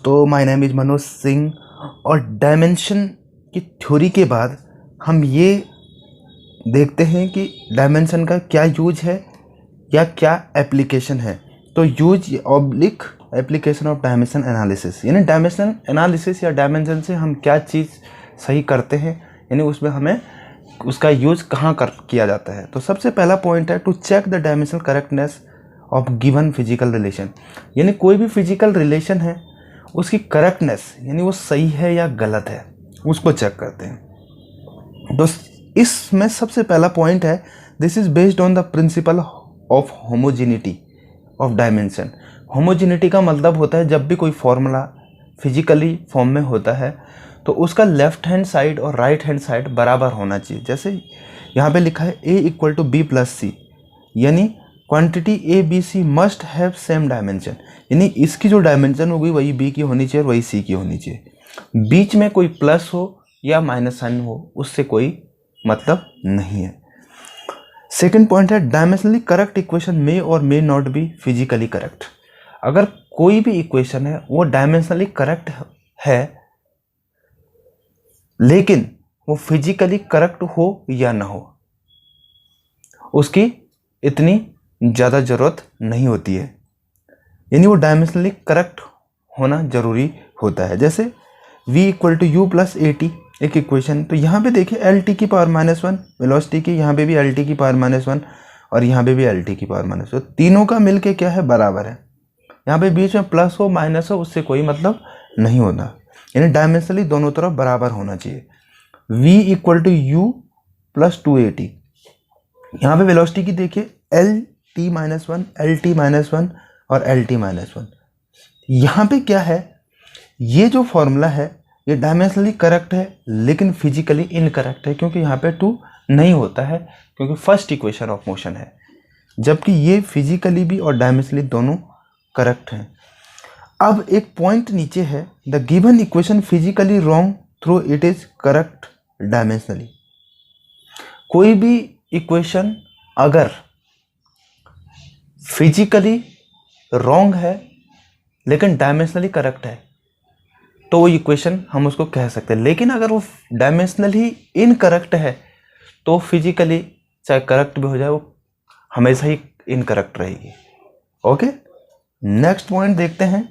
तो my name is Manoj Singh. और dimension की थ्योरी के बाद हम ये देखते हैं कि डायमेंशन का क्या यूज है या क्या एप्लीकेशन है। तो use oblique application of dimension analysis, यानी डायमेंशन एनालिसिस या डायमेंशन से हम क्या चीज़ सही करते हैं, यानी उसमें हमें उसका यूज कहाँ किया जाता है। तो सबसे पहला पॉइंट है to check the dimensional correctness of given physical relation, यानी कोई भी फिजिकल रिलेशन है उसकी करेक्टनेस यानी वो सही है या गलत है उसको चेक करते हैं। तो इसमें सबसे पहला पॉइंट है this is based on the principle of homogeneity of dimension. Homogeneity का मतलब होता है जब भी कोई फॉर्मूला फिजिकली फॉर्म में होता है तो उसका लेफ्ट हैंड साइड और राइट हैंड साइड बराबर होना चाहिए। जैसे यहाँ पे लिखा है a equal to B plus C, यानी quantity A B C must have same dimension, यानी इसकी जो डायमेंशन होगी वही बी की होनी चाहिए और वही सी की होनी चाहिए। बीच में कोई प्लस हो या माइनस साइन हो उससे कोई मतलब नहीं है। सेकेंड पॉइंट है डायमेंशनली करेक्ट इक्वेशन मे और may not be physically correct. अगर कोई भी इक्वेशन है वो डायमेंशनली करेक्ट है लेकिन वो फिजिकली करेक्ट हो या ना हो उसकी इतनी ज़्यादा ज़रूरत नहीं होती है, यानी वो डायमेंशनली करेक्ट होना ज़रूरी होता है। जैसे v equal to u plus a t एक इक्वेशन, तो यहाँ पे देखिए एल टी की पावर -1 वेलोसिटी की, यहाँ पे भी एल टी की पावर -1 और यहाँ पे भी एल टी की पावर -1, तीनों का मिलके क्या है बराबर है। यहाँ पे बीच में प्लस हो माइनस हो उससे कोई मतलब नहीं होता, यानी डायमेंशनली दोनों तरफ बराबर होना चाहिए। v equal to u plus 2at, यहाँ पे वेलोसिटी की देखिए एल टी -1 एल टी -1 और एल टी -1। यहाँ पे क्या है, ये जो फॉर्मूला है ये डायमेंशनली करेक्ट है लेकिन फिजिकली इनकरेक्ट है, क्योंकि यहाँ पे 2 नहीं होता है क्योंकि फर्स्ट इक्वेशन ऑफ मोशन है, जबकि ये फिजिकली भी और डायमेंशनली दोनों करेक्ट हैं। अब एक पॉइंट नीचे है the given equation physically wrong through it is correct dimensionally. कोई भी इक्वेशन अगर फिजिकली रॉन्ग है लेकिन डायमेंशनली करेक्ट है तो वो इक्वेशन हम उसको कह सकते हैं, लेकिन अगर वो डायमेंशनली इनकरेक्ट है तो फिजिकली चाहे करेक्ट भी हो जाए वो हमेशा ही इनकरेक्ट रहेगी। ओके, नेक्स्ट पॉइंट देखते हैं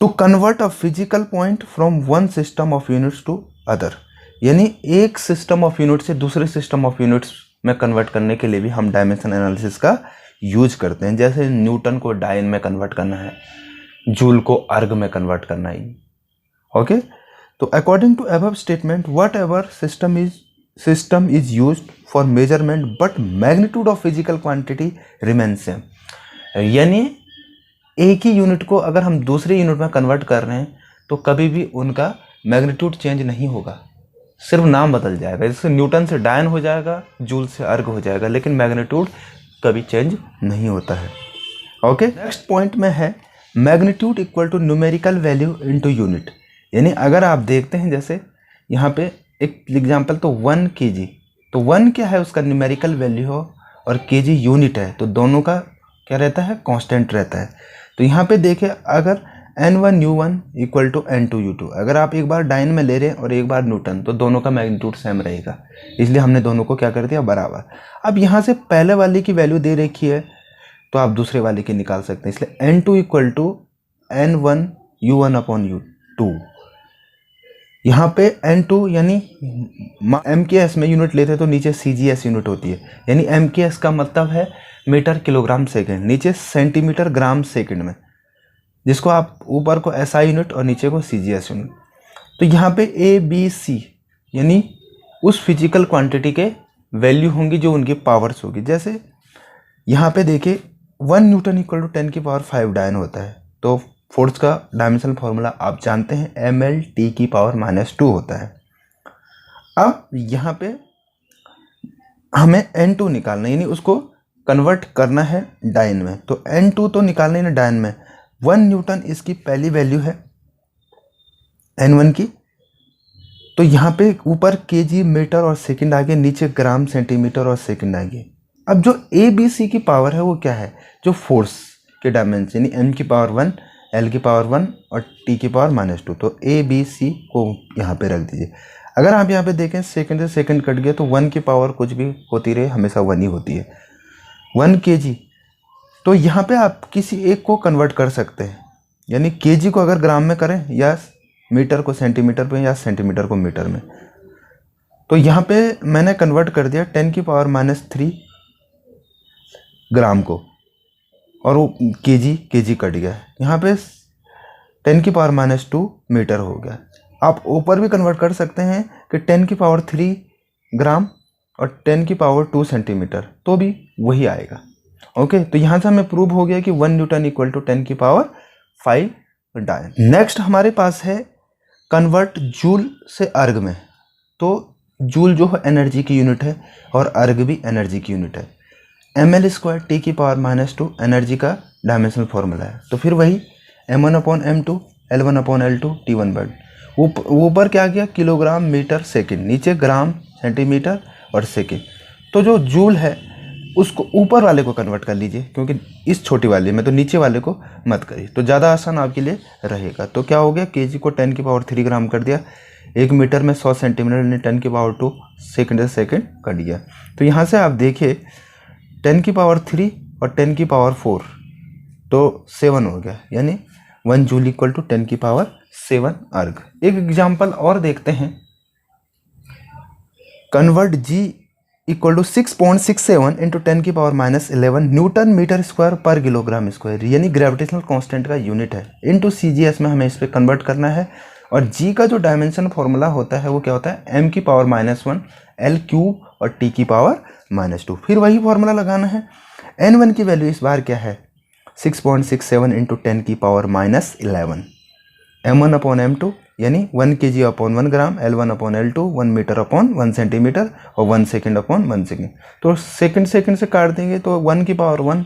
to convert a physical point from one system of units to other, यानी एक सिस्टम ऑफ यूनिट से दूसरे सिस्टम ऑफ यूनिट्स में कन्वर्ट करने के लिए भी हम डायमेंशन एनालिसिस का यूज करते हैं। जैसे न्यूटन को डायन में कन्वर्ट करना है, जूल को अर्ग में कन्वर्ट करना ही। ओके, तो according to above statement whatever system is used for measurement but magnitude of physical quantity remain same, यानी एक ही यूनिट को अगर हम दूसरे यूनिट में कन्वर्ट कर रहे हैं तो कभी भी उनका मैग्नीट्यूड चेंज नहीं होगा, सिर्फ नाम बदल जाएगा। जैसे न्यूटन से डायन हो जाएगा, जूल से अर्ग हो जाएगा, लेकिन मैग्नीट्यूड कभी चेंज नहीं होता है। ओके, नेक्स्ट पॉइंट में है magnitude equal to numerical value into unit, यानी अगर आप देखते हैं जैसे यहाँ पे एक एग्जांपल तो 1 kg, तो 1 क्या है उसका न्यूमेरिकल वैल्यू हो और kg यूनिट है तो दोनों का क्या रहता है कांस्टेंट रहता है। तो यहाँ पे देखिए अगर n1u1 इक्वल टू n2u2, अगर आप एक बार डायन में ले रहे हैं और एक बार न्यूटन तो दोनों का मैग्नीट्यूड सेम रहेगा, इसलिए हमने दोनों को क्या कर दिया बराबर। अब यहाँ से पहले वाले की वैल्यू दे रखी है तो आप दूसरे वाले की निकाल सकते हैं, इसलिए n2 equal to n1u1 upon u2। यहाँ पे n2 यानी MKS में यूनिट लेते हैं तो नीचे CGS यूनिट होती है, यानी MKS का मतलब है मीटर किलोग्राम सेकंड, नीचे सेंटीमीटर ग्राम सेकंड में, जिसको आप ऊपर को SI यूनिट और नीचे को CGS यूनिट। तो यहाँ पे ABC यानी उस फिजिकल क्वांटिटी के वैल्यू होंगी जो उनकी पावर्स होगी। जैसे यहाँ पे देखिए 1 न्यूटन इक्वल टू 10 की पावर 5 डायन होता है, तो फोर्स का डायमेंशनल फॉर्मूला आप जानते हैं mLT की पावर -2 होता है। अब यहाँ पे हमें n2 निकालना है, यानी उसको कन्वर्ट करना है डायन में, तो n2 तो निकालना है डायन में। 1 न्यूटन इसकी पहली वैल्यू है n1 की, तो यहाँ पे ऊपर kg मीटर और सेकंड आगे, नीचे ग्राम सेंटीमीटर और सेकंड आगे। अब जो ABC की पावर है वो क्या है, जो फोर्स के डायमेंशन यानी m की पावर 1, l की पावर 1 और t की पावर -2। तो a b c को यहाँ पे रख दीजिए। अगर आप यहाँ पे देखें सेकंड से सेकंड कट गया तो 1 की पावर कुछ भी होती रहे हमेशा 1 ही होती है, 1 kg। तो यहाँ पे आप किसी एक को कन्वर्ट कर सकते हैं, यानी kg को अगर ग्राम में करें या मीटर को सेंटीमीटर में या सेंटीमीटर को मीटर में। तो यहाँ पे मैंने कन्वर्ट कर दिया 10 की पावर -3 ग्राम को, और वो केजी कट गया। यहाँ पे 10 की पावर -2 मीटर हो गया। आप ऊपर भी कन्वर्ट कर सकते हैं कि 10 की पावर 3 ग्राम और 10 की पावर 2 सेंटीमीटर, तो भी वही आएगा। ओके, तो यहाँ से हमें प्रूव हो गया कि 1 न्यूटन इक्वल टू 10 की पावर 5 डायन। नेक्स्ट हमारे पास है कन्वर्ट जूल से अर्ग में। तो जूल जो है एनर्जी की यूनिट है और अर्ग भी एनर्जी की यूनिट है। ml² t की पावर -2 एनर्जी का डायमेंशनल फॉर्मूला है। तो फिर वही m1/m2 L1/L2 T1/। ऊपर क्या गया किलोग्राम मीटर सेकंड, नीचे ग्राम सेंटीमीटर और सेकंड। तो जो जूल है उसको ऊपर वाले को कन्वर्ट कर लीजिए, क्योंकि इस छोटी वाले में, तो नीचे वाले को मत करिए, तो ज़्यादा आसान आपके लिए रहेगा। तो क्या हो गया, केजी को 10 की पावर 3 ग्राम कर दिया, 1 मीटर में 100 सेंटीमीटर यानी 10 की पावर 2 सेकंड से सेकंड कट गया। तो यहाँ से आप देखिए 10 की पावर 3 और 10 की पावर 4 तो 7 हो गया, यानी 1 जूल इक्वल टू 10 की पावर 7 अर्ग। एक एग्जाम्पल और देखते हैं, convert G equal to 6.67 into 10 की पावर -11 न्यूटन मीटर स्क्वायर पर किलोग्राम स्क्वायर, यानी ग्रेविटेशनल कांस्टेंट का यूनिट है, इंटू CGS में हमें इस पर कन्वर्ट करना है। और जी का जो डायमेंशन फॉर्मूला होता है वो क्या होता है, m की पावर -1 l क्यूब और t की पावर -2। फिर वही फॉर्मूला लगाना है। n1 की वैल्यू इस बार क्या है, 6.67 इंटू 10 की पावर -11 m1/m2 यानी 1 kg/1 ग्राम, L1/L2 1 मीटर/1 सेंटीमीटर और 1 सेकंड/1 सेकंड। तो सेकंड से काट देंगे तो 1 की पावर 1,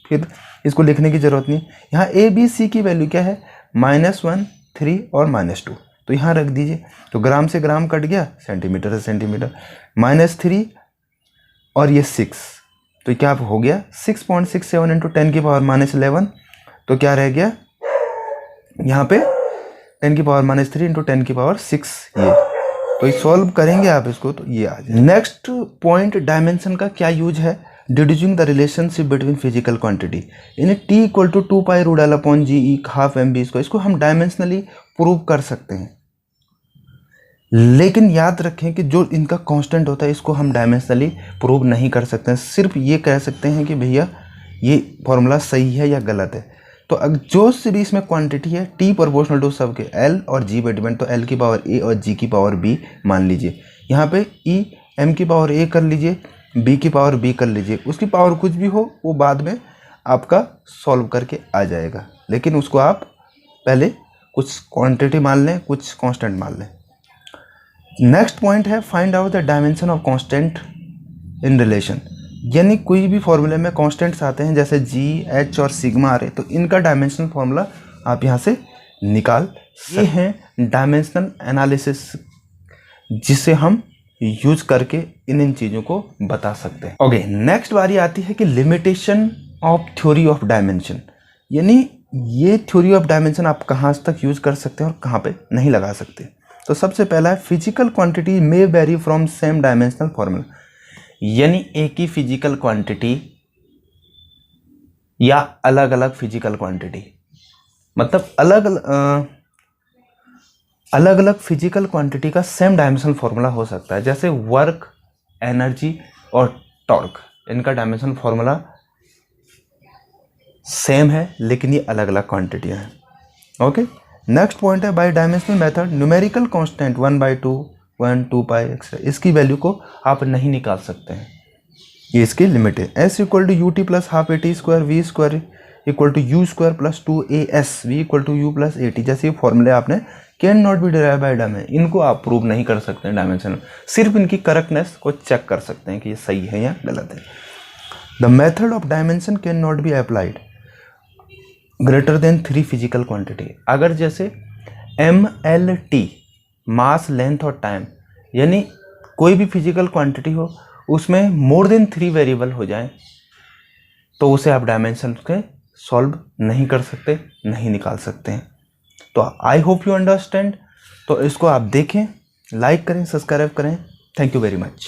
फिर इसको लिखने की जरूरत नहीं। यहाँ a b c की वैल्यू क्या है, -1 3 और -2, तो यहाँ रख दीजिए। तो ग्राम से ग्राम कट गया, सेंटीमीटर से सेंटीमीटर, -3 और ये 6, तो क्या हो गया 6.67 इंटू 10 की पावर -11। तो क्या रह गया यहाँ पे 10 की पावर -3 इंटू 10 की पावर 6, ये तो सॉल्व करेंगे आप इसको तो ये आ जाए। नेक्स्ट पॉइंट, डायमेंशन का क्या यूज है, deducing the relationship between physical quantity, यानी t equal to 2π√L/GE ½ mv²। इसको हम डायमेंशनली प्रूव कर सकते हैं, लेकिन याद रखें कि जो इनका कांस्टेंट होता है इसको हम डायमेंशनली प्रूव नहीं कर सकते हैं। सिर्फ ये कह सकते हैं कि भैया ये फॉर्मूला सही है या गलत है। तो जो से भी इसमें क्वांटिटी है t प्रोपोर्शनल टू सबके l और g पे डिपेंड, तो l की पावर a और g की पावर b मान लीजिए। यहाँ पे e m की पावर a कर लीजिए, b की पावर b कर लीजिए, उसकी पावर कुछ भी हो वो बाद में आपका सॉल्व करके आ जाएगा, लेकिन उसको आप पहले कुछ क्वांटिटी मान लें, कुछ कांस्टेंट मान लें। नेक्स्ट पॉइंट है find out the dimension of constant in relation, यानी कोई भी फॉर्मूले में कांस्टेंट्स आते हैं जैसे g, h और सिग्मा आ रहे, तो इनका डायमेंशनल फॉर्मूला आप यहाँ से निकाल। ये हैं डायमेंशनल एनालिसिस जिसे हम यूज करके इन चीज़ों को बता सकते हैं। ओके, नेक्स्ट बारी आती है कि limitation of theory of dimension, यानी ये थ्योरी ऑफ डायमेंशन आप कहाँ तक यूज कर सकते हैं और कहाँ पे नहीं लगा सकते। तो सबसे पहला है physical quantity may very from same dimensional formula, यानी एक ही फिजिकल क्वांटिटी या अलग अलग फिजिकल क्वांटिटी, मतलब अलग अलग फिजिकल क्वांटिटी का सेम डायमेंशनल फॉर्मूला हो सकता है। जैसे वर्क, एनर्जी और टॉर्क, इनका डायमेंशनल फॉर्मूला सेम है लेकिन ये अलग अलग क्वांटिटियां हैं। ओके, नेक्स्ट पॉइंट है by dimensional method numerical constant 1/2 1 2π etcetera, इसकी वैल्यू को आप नहीं निकाल सकते हैं, ये इसकी लिमिट है। s equal to ut plus half at square v square equal to u square plus 2as v equal to u plus at, जैसे ये फॉर्मूले आपने can not be derive by dimension, इनको आप प्रूव नहीं कर सकते हैं डायमेंशन, सिर्फ इनकी करेक्टनेस को चेक कर सकते हैं कि ये सही है या गलत है। The method of dimension can not be applied greater than 3 physical quantity, अगर जैसे MLT मास, लेंथ और टाइम, यानी कोई भी फिजिकल क्वांटिटी हो उसमें मोर देन 3 वेरिएबल हो जाए तो उसे आप डायमेंशन के सॉल्व नहीं कर सकते, नहीं निकाल सकते हैं। तो आई होप यू अंडरस्टैंड। तो इसको आप देखें, लाइक करें, सब्सक्राइब करें। Thank you very much.